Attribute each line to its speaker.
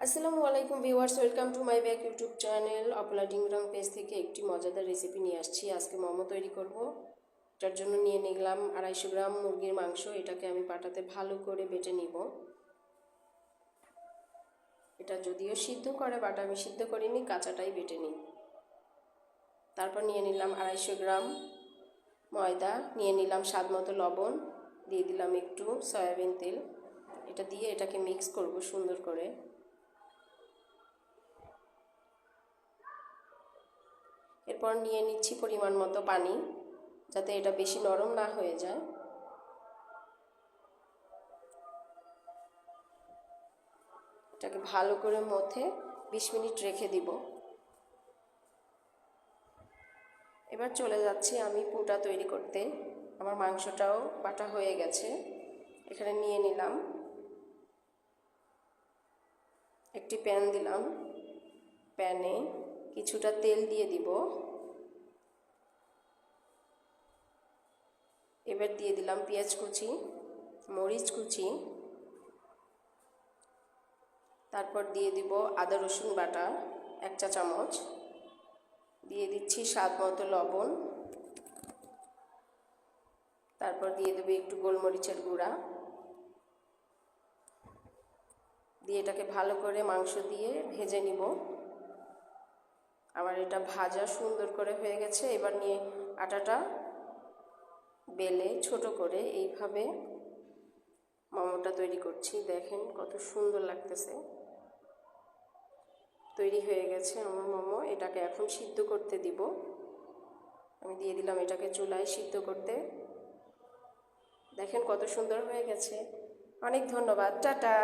Speaker 1: আসসালামু আলাইকুম viewers, welcome to my back YouTube channel uploading রং পেজ থেকে একটি মজাদার রেসিপি নিয়ে আসছি। আজকে মোমো তৈরি করব। এটার জন্য নিয়ে নিলাম 250 গ্রাম মুরগির মাংস। এটাকে আমি পাটাতে ভালো করে বেটে নিব। এটা যদিও সিদ্ধ করে, বাট আমি সিদ্ধ করিনি, কাঁচাটাই বেটে নিই। তারপর নিয়ে নিলাম 250 গ্রাম ময়দা, নিয়ে নিলাম স্বাদ মতো লবণ, দিয়ে দিলাম একটু সয়াবিন তেল। এটা দিয়ে এটাকে মিক্স করব সুন্দর করে। এরপর নিয়ে নিচ্ছি পরিমাণ মতো পানি, যাতে এটা বেশি নরম না হয়ে যায়। এটাকে ভালো করে মথে 20 মিনিট রেখে দিব। এবার চলে যাচ্ছি আমি পুরটা তৈরি করতে। আমার মাংসটাও বাটা হয়ে গেছে। এখানে নিয়ে নিলাম একটি প্যান, দিলাম প্যানে কিছুটা তেল দিয়ে দিব। এবার দিয়ে দিলাম পেঁয়াজ কুচি, মরিচ কুচি, তারপর দিয়ে দিব আদা রসুন বাটা 1 চা চামচ, দিয়ে দিচ্ছি স্বাদ মতো লবণ, তারপর দিয়ে দেবো একটু গোলমরিচের গুঁড়া, দিয়ে এটাকে ভালো করে মাংস দিয়ে ভেজে নিব। আমার এটা ভাজা সুন্দর করে হয়ে গেছে। এবার নিয়ে আটাটা বেলে ছোট করে এইভাবে মোমোটা তৈরি করছি। দেখেন কত সুন্দর লাগতেছে। তৈরি হয়ে গেছে আমার মোমো। এটাকে এখন সিদ্ধ করতে দিব। আমি দিয়ে দিলাম এটাকে চুলায় সিদ্ধ করতে। দেখেন কত সুন্দর হয়ে গেছে। অনেক ধন্যবাদ, টাটা।